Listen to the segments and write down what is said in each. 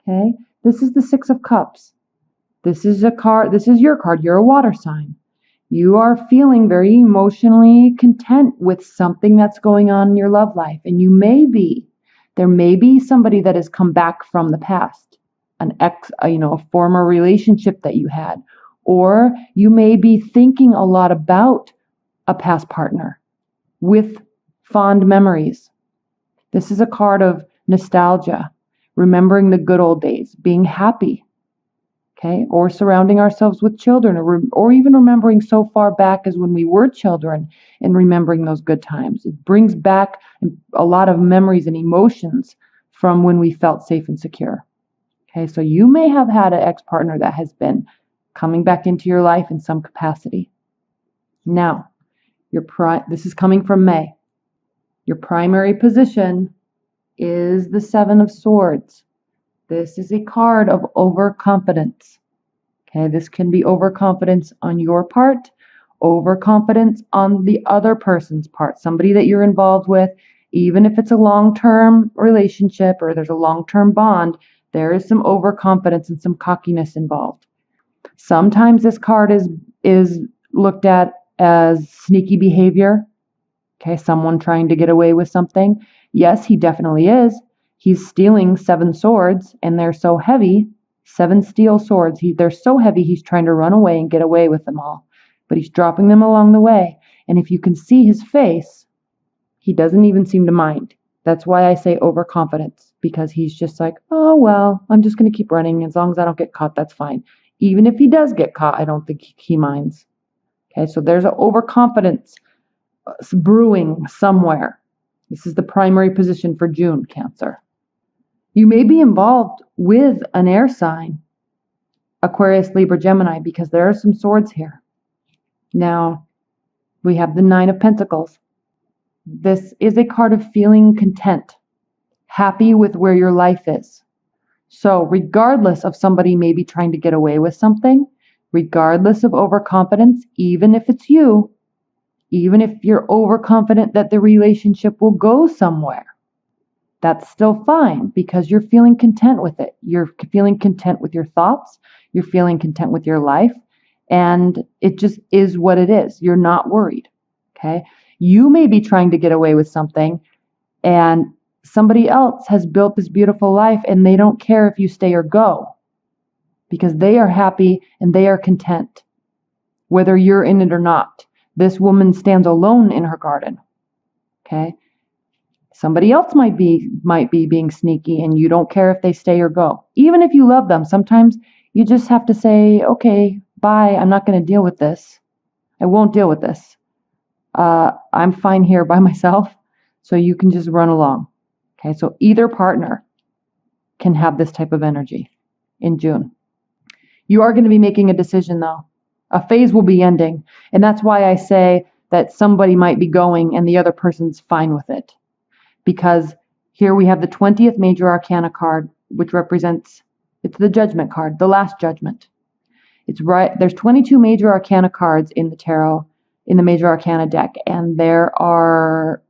Okay, this is the Six of Cups. This is a card, this is your card. You're a water sign. You are feeling very emotionally content with something that's going on in your love life. And there may be somebody that has come back from the past, a former relationship that you had, or you may be thinking a lot about a past partner with fond memories. This is a card of nostalgia, remembering the good old days, being happy. Okay, or surrounding ourselves with children, or even remembering so far back as when we were children and remembering those good times. It brings back a lot of memories and emotions from when we felt safe and secure. Okay, so you may have had an ex-partner that has been coming back into your life in some capacity. Now, this is coming from May. Your primary position is the Seven of Swords. This is a card of overconfidence. Okay, this can be overconfidence on your part, overconfidence on the other person's part, somebody that you're involved with. Even if it's a long-term relationship or there's a long-term bond, there is some overconfidence and some cockiness involved. Sometimes this card is looked at as sneaky behavior. Okay, someone trying to get away with something. Yes, he definitely is. He's stealing 7 swords, and they're so heavy, 7 steel swords. They're so heavy, he's trying to run away and get away with them all. But he's dropping them along the way. And if you can see his face, he doesn't even seem to mind. That's why I say overconfidence, because he's just like, oh, well, I'm just going to keep running. As long as I don't get caught, that's fine. Even if he does get caught, I don't think he minds. Okay, so there's an overconfidence brewing somewhere. This is the primary position for June, Cancer. You may be involved with an air sign, Aquarius, Libra, Gemini, because there are some swords here. Now, we have the Nine of Pentacles. This is a card of feeling content, happy with where your life is. So regardless of somebody maybe trying to get away with something, regardless of overconfidence, even if it's you, even if you're overconfident that the relationship will go somewhere, that's still fine because you're feeling content with it. You're feeling content with your thoughts. You're feeling content with your life. And it just is what it is. You're not worried. Okay. You may be trying to get away with something and somebody else has built this beautiful life and they don't care if you stay or go because they are happy and they are content, whether you're in it or not. This woman stands alone in her garden. Okay. Somebody else might be being sneaky and you don't care if they stay or go. Even if you love them, sometimes you just have to say, okay, bye. I'm not going to deal with this. I won't deal with this. I'm fine here by myself. So you can just run along. Okay. So either partner can have this type of energy in June. You are going to be making a decision though. A phase will be ending. And that's why I say that somebody might be going and the other person's fine with it. Because here we have the 20th major arcana card, which represents, it's the judgment card, the last judgment. It's right, there's 22 major arcana cards in the tarot, in the major arcana deck, and we're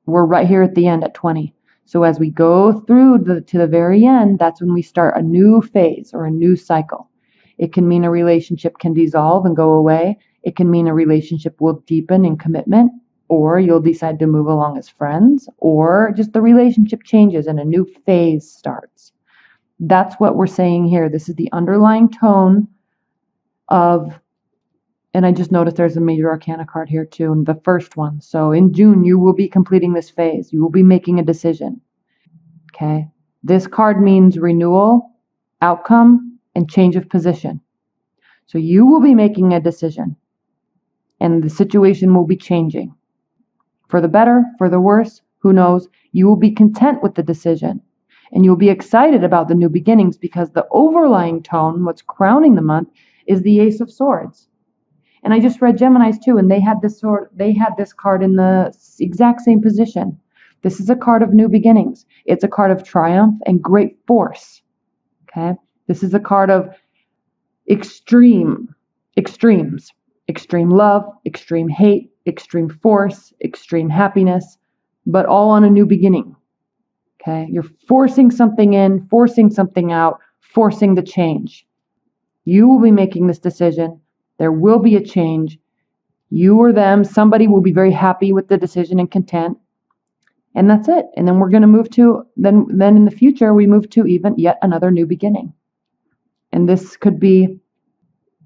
right here at the end at 20. So as we go through to the very end, that's when we start a new phase or a new cycle. It can mean a relationship can dissolve and go away. It can mean a relationship will deepen in commitment, or you'll decide to move along as friends, or just the relationship changes and a new phase starts. That's what we're saying here. This is the underlying tone of, and I just noticed there's a major arcana card here too, and the first one. So in June, you will be completing this phase. You will be making a decision. Okay. This card means renewal, outcome, and change of position. So you will be making a decision, and the situation will be changing. For the better, for the worse, who knows? You will be content with the decision. And you'll be excited about the new beginnings because the overlying tone, what's crowning the month, is the Ace of Swords. And I just read Gemini's too, and they had this card in the exact same position. This is a card of new beginnings. It's a card of triumph and great force. Okay? This is a card of extremes. Extreme love, extreme hate, extreme force, extreme happiness, but all on a new beginning. Okay? You're forcing something in, forcing something out, forcing the change. You will be making this decision. There will be a change. You or them, somebody will be very happy with the decision and content. And that's it. And then we're going to move to, then in the future, we move to even yet another new beginning. And this could be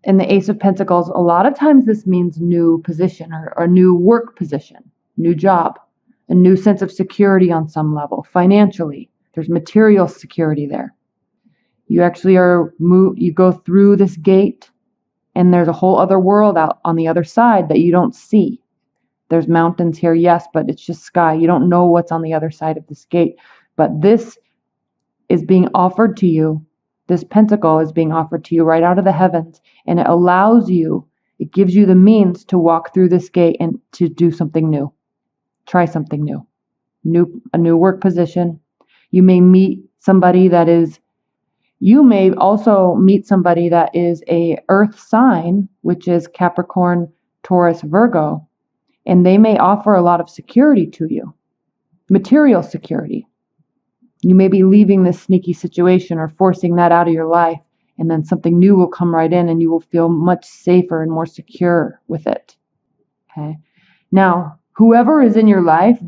in the Ace of Pentacles. A lot of times this means new position or new work position, new job, a new sense of security on some level. Financially, there's material security there. You actually you go through this gate and there's a whole other world out on the other side that you don't see. There's mountains here, yes, but it's just sky. You don't know what's on the other side of this gate. But this is being offered to you. This pentacle is being offered to you right out of the heavens. And it allows you, it gives you the means to walk through this gate and to do something new. Try something new. A new work position. You may meet somebody that is, you may also meet somebody that is a earth sign, which is Capricorn, Taurus, Virgo. And they may offer a lot of security to you, material security. You may be leaving this sneaky situation or forcing that out of your life, and then something new will come right in and you will feel much safer and more secure with it. Okay. Now, whoever is in your life,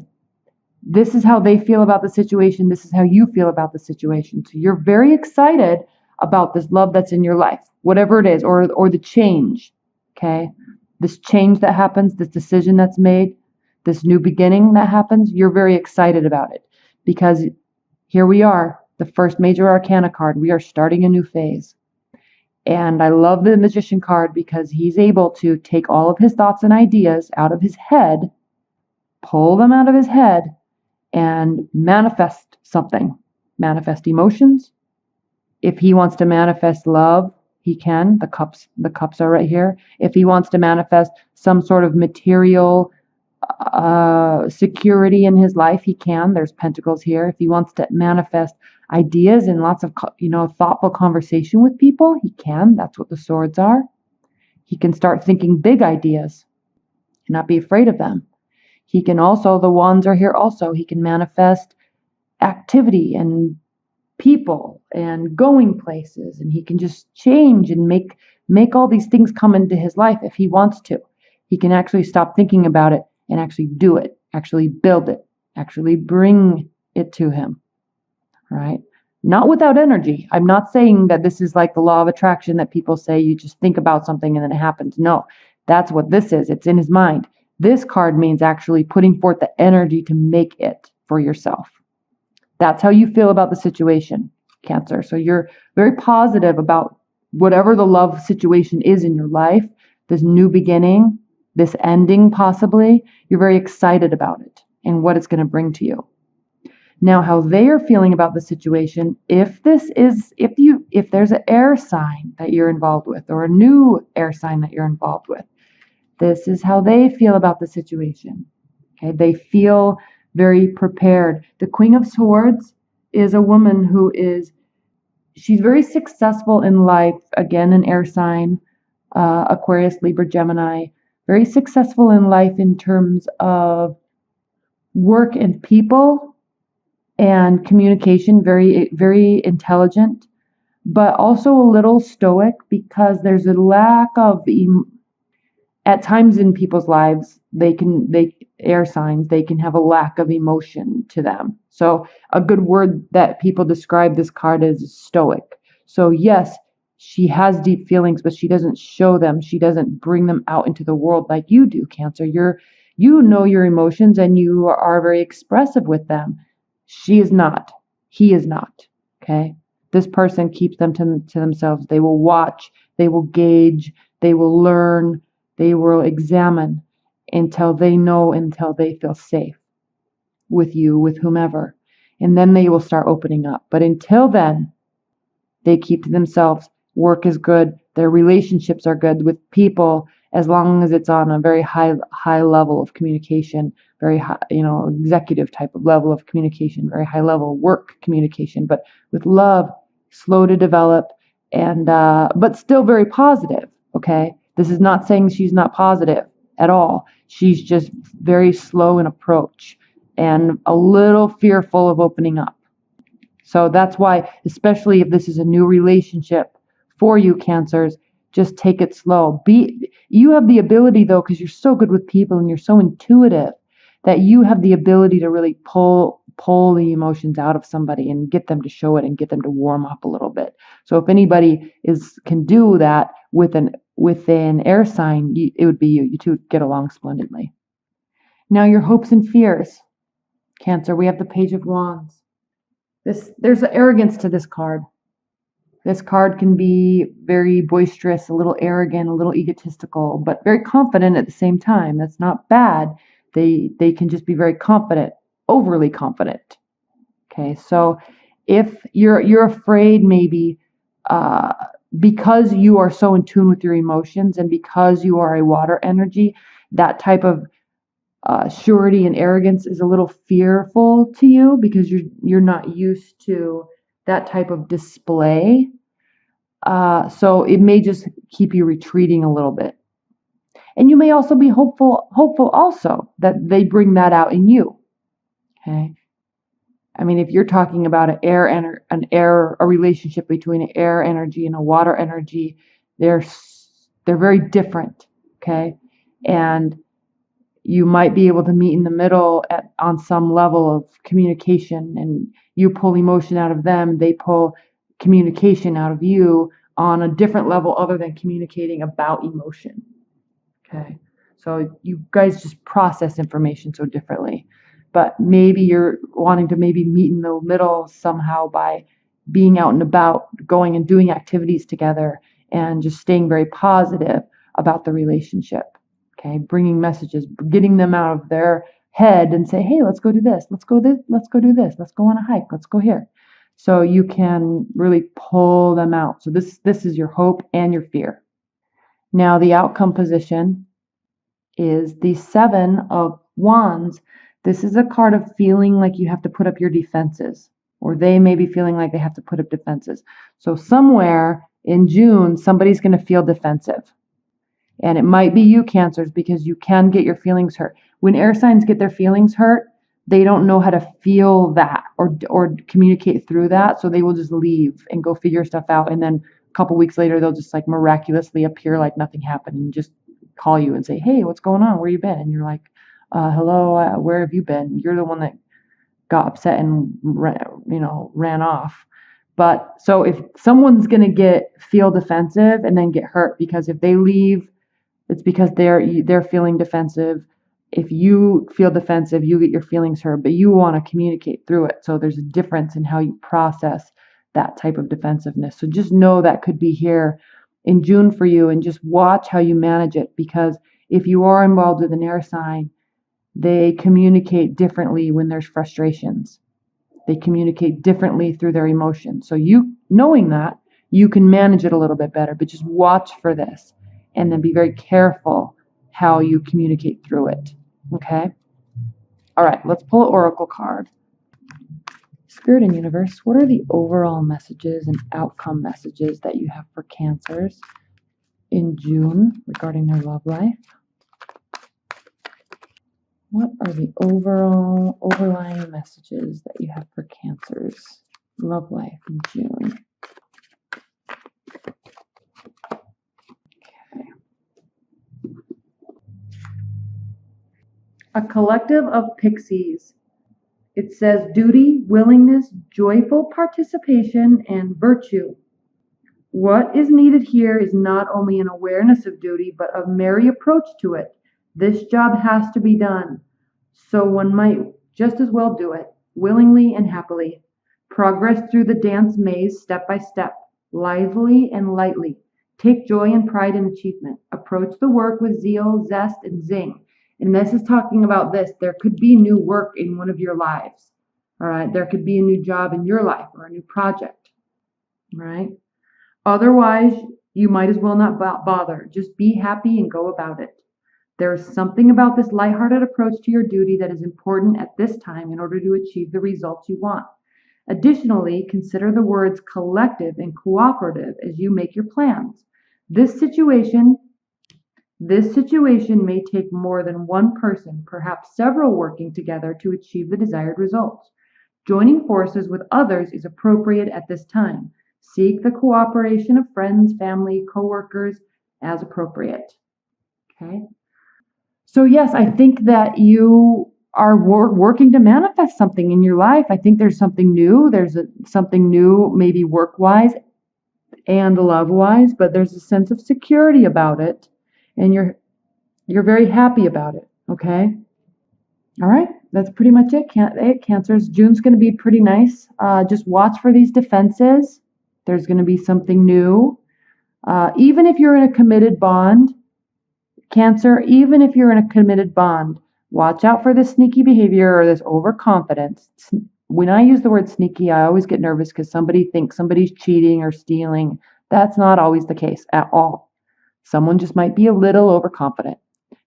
this is how they feel about the situation. This is how you feel about the situation. So you're very excited about this love that's in your life, whatever it is, or the change. Okay. This change that happens, this decision that's made, this new beginning that happens, you're very excited about it because here we are, the first major arcana card. We are starting a new phase. And I love the Magician card because he's able to take all of his thoughts and ideas out of his head, pull them out of his head, and manifest something. Manifest emotions. If he wants to manifest love, he can. The cups are right here. If he wants to manifest some sort of material security in his life, he can. There's pentacles here. If he wants to manifest ideas and lots of thoughtful conversation with people, he can. That's what the swords are. He can start thinking big ideas and not be afraid of them. He can also, the wands are here also. He can manifest activity and people and going places, and he can just change and make all these things come into his life if he wants to. He can actually stop thinking about it and actually do it, actually build it, actually bring it to him. All right? Not without energy. I'm not saying that this is like the law of attraction that people say you just think about something and then it happens. No, that's what this is. It's in his mind. This card means actually putting forth the energy to make it for yourself. That's how you feel about the situation, Cancer. So you're very positive about whatever the love situation is in your life, this new beginning, this ending possibly. You're very excited about it and what it's going to bring to you. Now, how they are feeling about the situation, if there's an air sign that you're involved with or a new air sign that you're involved with, this is how they feel about the situation. Okay, they feel very prepared. The Queen of Swords is a woman she's very successful in life. Again, an air sign, Aquarius, Libra, Gemini. Very successful in life in terms of work and people and communication. Very, very intelligent, but also a little stoic because there's a lack of at times in people's lives, air signs, they can have a lack of emotion to them. So a good word that people describe this card as stoic. So yes, she has deep feelings, but she doesn't show them. She doesn't bring them out into the world like you do, Cancer. You know your emotions and you are very expressive with them. She is not. He is not. Okay? This person keeps them to themselves. They will watch. They will gauge. They will learn. They will examine until they know, until they feel safe with you, with whomever. And then they will start opening up. But until then, they keep to themselves. Work is good. Their relationships are good with people as long as it's on a very high level of communication, very high, executive type of level of communication, very high level work communication, but with love, slow to develop, and but still very positive. Okay, this is not saying she's not positive at all. She's just very slow in approach and a little fearful of opening up. So that's why, especially if this is a new relationship for you, Cancers, just take it slow. You have the ability, though, because you're so good with people and you're so intuitive, that you have the ability to really pull the emotions out of somebody and get them to show it and get them to warm up a little bit. So if anybody can do that with an air sign, it would be you. You two get along splendidly. Now your hopes and fears, Cancer. We have the Page of Wands. There's an arrogance to this card. This card can be very boisterous, a little arrogant, a little egotistical, but very confident at the same time. That's not bad. They can just be very confident, overly confident. Okay, so if you're afraid, maybe because you are so in tune with your emotions and because you are a water energy, that type of surety and arrogance is a little fearful to you because you're not used to that type of display. So it may just keep you retreating a little bit. And you may also be hopeful also that they bring that out in you. Okay. I mean, if you're talking about a relationship between an air energy and a water energy, they're very different. Okay. And you might be able to meet in the middle on some level of communication, and you pull emotion out of them, they pull communication out of you on a different level other than communicating about emotion. Okay, so you guys just process information so differently, but maybe you're wanting to maybe meet in the middle somehow by being out and about, going and doing activities together, and just staying very positive about the relationship. Okay, bringing messages, getting them out of their head and say, hey, let's go do this, let's go do this, let's go on a hike, let's go here. So you can really pull them out. So this is your hope and your fear. Now the outcome position is the Seven of Wands. This is a card of feeling like you have to put up your defenses, or they may be feeling like they have to put up defenses. So somewhere in June, somebody's going to feel defensive. And it might be you, Cancers, because you can get your feelings hurt. When air signs get their feelings hurt, they don't know how to feel that or communicate through that. So they will just leave and go figure stuff out. And then a couple weeks later, they'll just like miraculously appear like nothing happened and just call you and say, hey, what's going on? Where you been? And you're like, hello, where have you been? You're the one that got upset and ran off. But so if someone's going to feel defensive and then get hurt, because if they leave, it's because they're feeling defensive. If you feel defensive, you get your feelings hurt, but you want to communicate through it. So there's a difference in how you process that type of defensiveness. So just know that could be here in June for you, and just watch how you manage it, because if you are involved with an air sign, they communicate differently when there's frustrations. They communicate differently through their emotions. So you knowing that, you can manage it a little bit better, but just watch for this and then be very careful how you communicate through it. Okay? All right, let's pull an oracle card. Spirit and Universe, what are the overall messages and outcome messages that you have for Cancers in June regarding their love life? What are the overlying messages that you have for Cancers love life in June? Okay. A collective of pixies. It says duty, willingness, joyful participation, and virtue. What is needed here is not only an awareness of duty, but a merry approach to it. This job has to be done, so one might just as well do it, willingly and happily. Progress through the dance maze step by step, lively and lightly. Take joy and pride in achievement. Approach the work with zeal, zest, and zing. And this is talking about this. There could be new work in one of your lives. All right. There could be a new job in your life or a new project. All right. Otherwise, you might as well not bother. Just be happy and go about it. There's something about this lighthearted approach to your duty that is important at this time in order to achieve the results you want. Additionally, consider the words collective and cooperative as you make your plans. This situation may take more than one person, perhaps several, working together to achieve the desired results. Joining forces with others is appropriate at this time. Seek the cooperation of friends, family, coworkers as appropriate. Okay. So yes, I think that you are working to manifest something in your life. I think there's something new. There's something new, maybe work-wise and love-wise, but there's a sense of security about it, and you're very happy about it. Okay. All right, that's pretty much it. Cancers. June's going to be pretty nice. Just watch for these defenses. There's going to be something new. Even if you're in a committed bond, Cancer, even if you're in a committed bond, watch out for this sneaky behavior or this overconfidence. When I use the word sneaky, I always get nervous because somebody thinks somebody's cheating or stealing. That's not always the case at all. Someone just might be a little overconfident.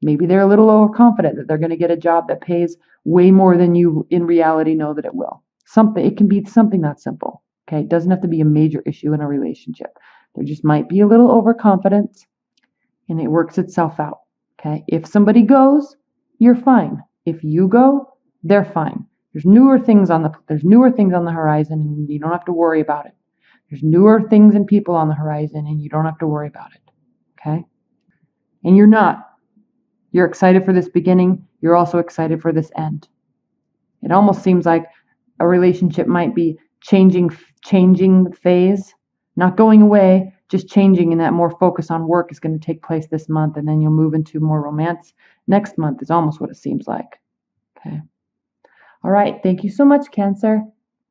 Maybe they're a little overconfident that they're going to get a job that pays way more than you in reality know that it will. It can be something that simple. Okay, it doesn't have to be a major issue in a relationship. There just might be a little overconfidence, and it works itself out. Okay, if somebody goes, you're fine. If you go, they're fine. There's newer things on the horizon, and you don't have to worry about it. There's newer things and people on the horizon, and you don't have to worry about it. Okay, and you're not. You're excited for this beginning. You're also excited for this end. It almost seems like a relationship might be changing phase, not going away, just changing, and that more focus on work is going to take place this month, and then you'll move into more romance next month is almost what it seems like. Okay. All right. Thank you so much, Cancer.